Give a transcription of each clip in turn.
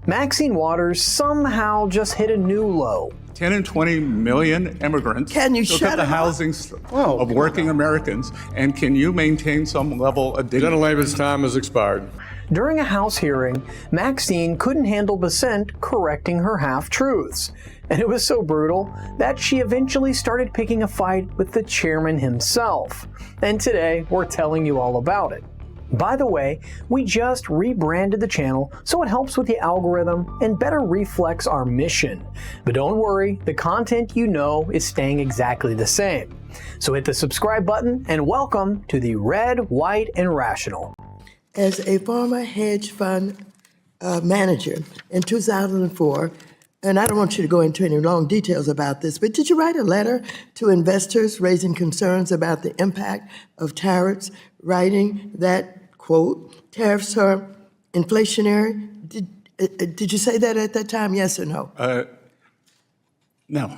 Maxine Waters somehow just hit a new low. 10 and 20 million immigrants Can you took shut up the up? housing of working Americans, and can you maintain some level of dignity? Gentlelady's time has expired. During a House hearing, Maxine couldn't handle Bessent correcting her half-truths. And it was so brutal that she eventually started picking a fight with the chairman himself. And today, we're telling you all about it. By the way, we just rebranded the channel so it helps with the algorithm and better reflects our mission. But don't worry, the content you know is staying exactly the same. So hit the subscribe button and welcome to the Red, White, and Rational. As a former hedge fund manager in 2004, and I don't want you to go into any long details about this, but did you write a letter to investors raising concerns about the impact of tariffs, writing that, quote, tariffs are inflationary? Did you say that at that time, yes or no? No.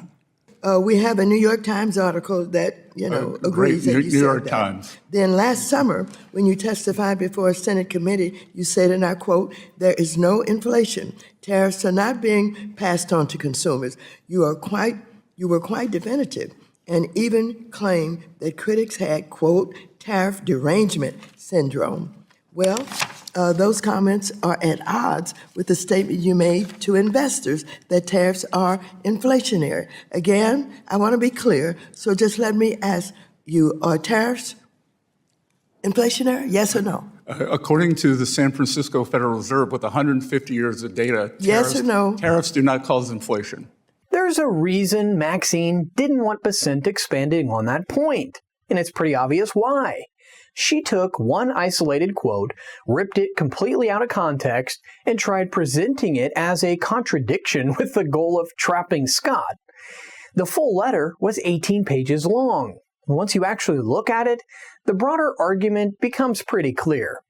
We have a New York Times article that, agrees that you said New York that. Times. Then last summer, when you testified before a Senate committee, you said, and I quote, there is no inflation. Tariffs are not being passed on to consumers. You were quite definitive and even claimed that critics had, quote, tariff derangement syndrome. Well, those comments are at odds with the statement you made to investors that tariffs are inflationary. Again, I want to be clear, so just let me ask you, are tariffs inflationary, yes or no? According to the San Francisco Federal Reserve, with 150 years of data, yes or no? Tariffs do not cause inflation. There's a reason Maxine didn't want Bessent expanding on that point, and it's pretty obvious why. She took one isolated quote, ripped it completely out of context, and tried presenting it as a contradiction with the goal of trapping Scott. The full letter was 18 pages long. Once you actually look at it, the broader argument becomes pretty clear.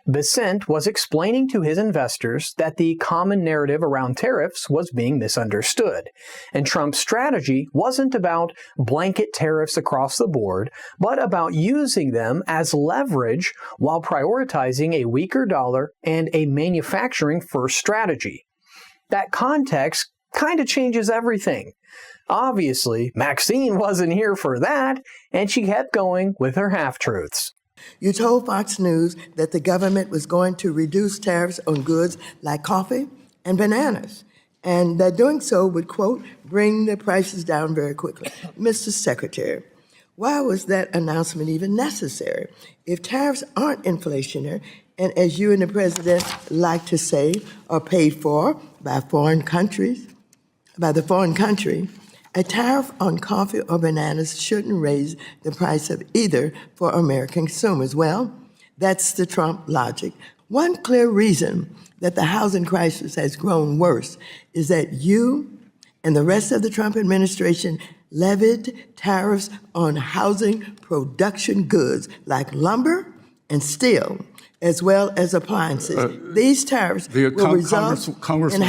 Bessent was explaining to his investors that the common narrative around tariffs was being misunderstood, and Trump's strategy wasn't about blanket tariffs across the board, but about using them as leverage while prioritizing a weaker dollar and a manufacturing-first strategy. That context kind of changes everything. Obviously, Maxine wasn't here for that, and she kept going with her half-truths. You told Fox News that the government was going to reduce tariffs on goods like coffee and bananas, and that doing so would, quote, bring the prices down very quickly. Mr. Secretary, why was that announcement even necessary? If tariffs aren't inflationary, and as you and the president like to say, are paid for by the foreign country, a tariff on coffee or bananas shouldn't raise the price of either for American consumers. Well, that's the Trump logic. One clear reason that the housing crisis has grown worse is that you and the rest of the Trump administration levied tariffs on housing production goods like lumber and steel, as well as appliances. These tariffs will result in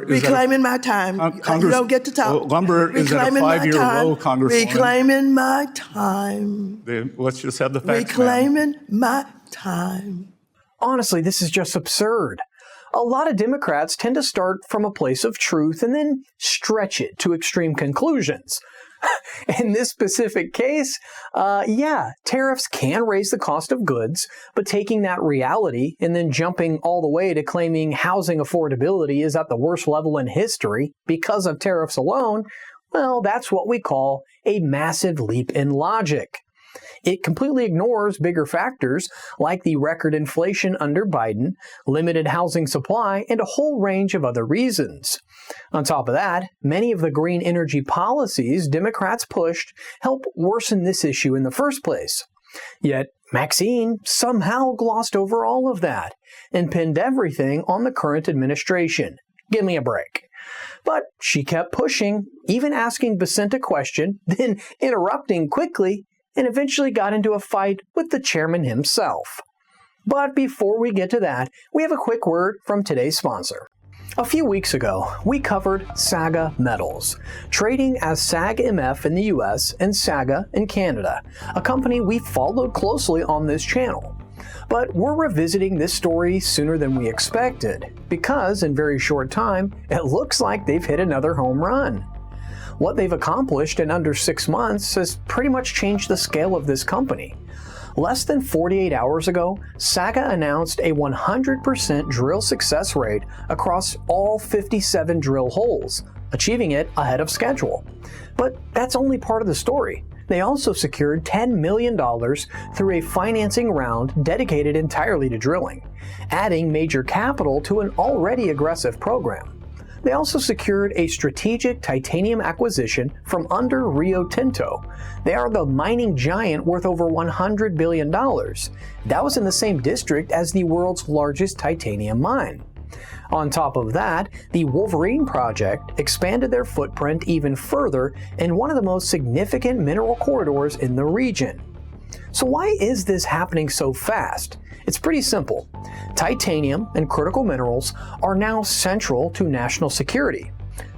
reclaiming my time. You don't get to talk. Lumber is at a 5-year low, Congresswoman. Reclaiming my time. Let's just have the facts, Reclaiming my time. Honestly, this is just absurd. A lot of Democrats tend to start from a place of truth and then stretch it to extreme conclusions. In this specific case, tariffs can raise the cost of goods, but taking that reality and then jumping all the way to claiming housing affordability is at the worst level in history because of tariffs alone, well, that's what we call a massive leap in logic. It completely ignores bigger factors like the record inflation under Biden, limited housing supply, and a whole range of other reasons. On top of that, many of the green energy policies Democrats pushed help worsen this issue in the first place. Yet, Maxine somehow glossed over all of that and pinned everything on the current administration. Give me a break. But she kept pushing, even asking Bessent a question, then interrupting quickly, and eventually got into a fight with the chairman himself. But before we get to that, we have a quick word from today's sponsor. A few weeks ago, we covered Saga Metals, trading as SAGMF in the US and Saga in Canada, a company we followed closely on this channel. But we're revisiting this story sooner than we expected, because in very short time, it looks like they've hit another home run. What they've accomplished in under 6 months has pretty much changed the scale of this company. Less than 48 hours ago, Saga announced a 100% drill success rate across all 57 drill holes, achieving it ahead of schedule. But that's only part of the story. They also secured $10 million through a financing round dedicated entirely to drilling, adding major capital to an already aggressive program. They also secured a strategic titanium acquisition from under Rio Tinto. They are the mining giant worth over $100 billion. That was in the same district as the world's largest titanium mine. On top of that, the Wolverine project expanded their footprint even further in one of the most significant mineral corridors in the region. So why is this happening so fast? It's pretty simple. Titanium and critical minerals are now central to national security.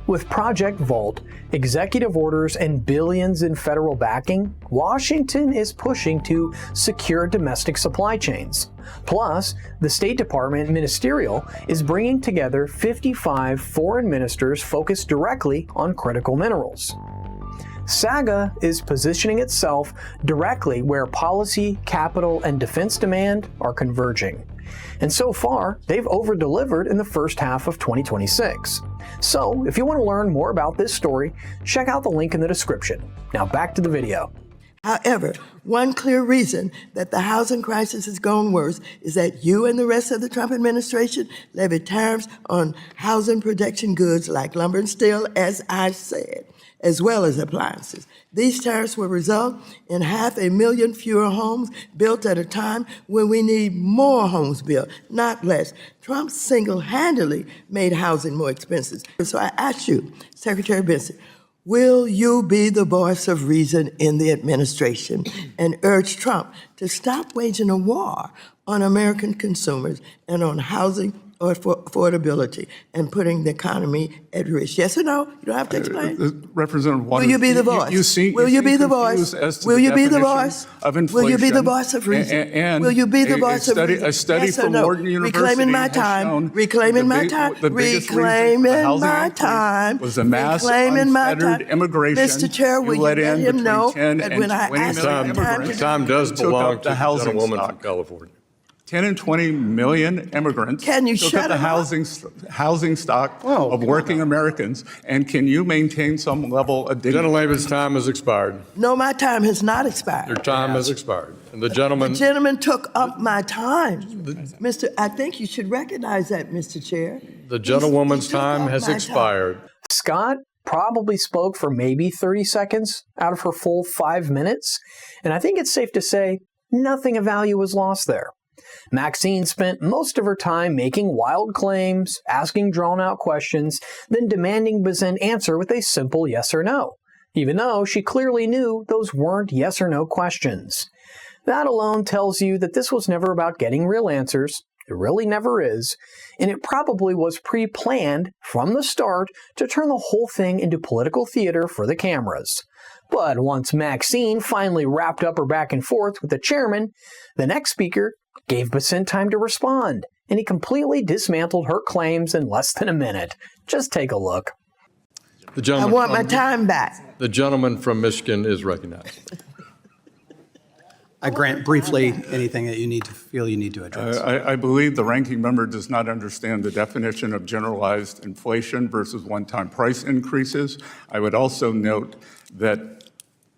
With Project Vault, executive orders, and billions in federal backing, Washington is pushing to secure domestic supply chains. Plus, the State Department ministerial is bringing together 55 foreign ministers focused directly on critical minerals. Saga is positioning itself directly where policy, capital, and defense demand are converging. And so far, they've over-delivered in the first half of 2026. So, if you want to learn more about this story, check out the link in the description. Now back to the video. However, one clear reason that the housing crisis has gone worse is that you and the rest of the Trump administration levied tariffs on housing production goods like lumber and steel, as I said, as well as appliances. These tariffs will result in 500,000 fewer homes built at a time when we need more homes built, not less. Trump single-handedly made housing more expensive. So I ask you, Secretary Bessent, will you be the voice of reason in the administration and urge Trump to stop waging a war on American consumers and on housing or affordability and putting the economy at risk? Yes or no? You don't have to explain. Representative Waters, Will you be the voice? Will you be the voice? Will you be the voice? Of inflation, will you be the voice of reason? And will you be the voice of reason? A study yes from no? Wharton University reclaiming my time. Reclaiming my time. Reclaiming my time. Was the mass unfettered immigration. Mr. Chair, will you let him know that when I ask him time does belong to the housing gentlewoman stock. from California. 10 and 20 million immigrants Can you took shut up the him housing stock of working Americans, and can you maintain some level of dignity? Gentlelady's time has expired. No, my time has not expired. Your time has expired. And the gentleman... The gentleman took up my time. I think you should recognize that, Mr. Chair. The gentlewoman's He took time up has my expired. Scott probably spoke for maybe 30 seconds out of her full 5 minutes, and I think it's safe to say nothing of value was lost there. Maxine spent most of her time making wild claims, asking drawn-out questions, then demanding Bessent answer with a simple yes or no, even though she clearly knew those weren't yes or no questions. That alone tells you that this was never about getting real answers. It really never is, and it probably was pre-planned from the start to turn the whole thing into political theater for the cameras. But once Maxine finally wrapped up her back and forth with the chairman, the next speaker gave Bessent time to respond, and he completely dismantled her claims in less than a minute. Just take a look. I want my time back. The gentleman from Michigan is recognized. I grant briefly anything that you feel you need to address. I believe the ranking member does not understand the definition of generalized inflation versus one-time price increases. I would also note that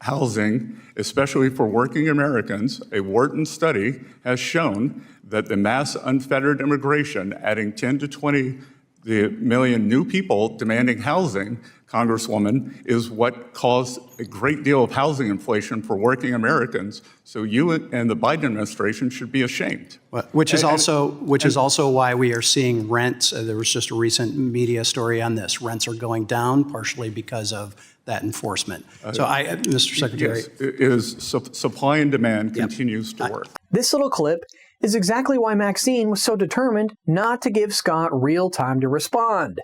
housing, especially for working Americans, a Wharton study has shown that the mass unfettered immigration, adding 10 to 20 million new people demanding housing, Congresswoman, is what caused a great deal of housing inflation for working Americans. So you and the Biden administration should be ashamed. Which is also why we are seeing rents. There was just a recent media story on this. Rents are going down partially because of that enforcement. So Mr. Secretary. Yes, supply and demand continues to work. This little clip is exactly why Maxine was so determined not to give Scott real time to respond.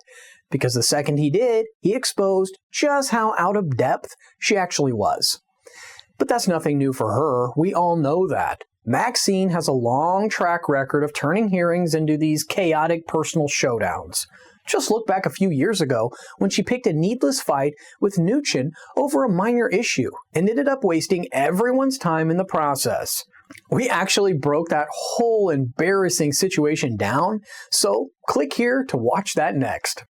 Because the second he did, he exposed just how out of depth she actually was. But that's nothing new for her. We all know that. Maxine has a long track record of turning hearings into these chaotic personal showdowns. Just look back a few years ago when she picked a needless fight with Mnuchin over a minor issue and ended up wasting everyone's time in the process. We actually broke that whole embarrassing situation down, so click here to watch that next.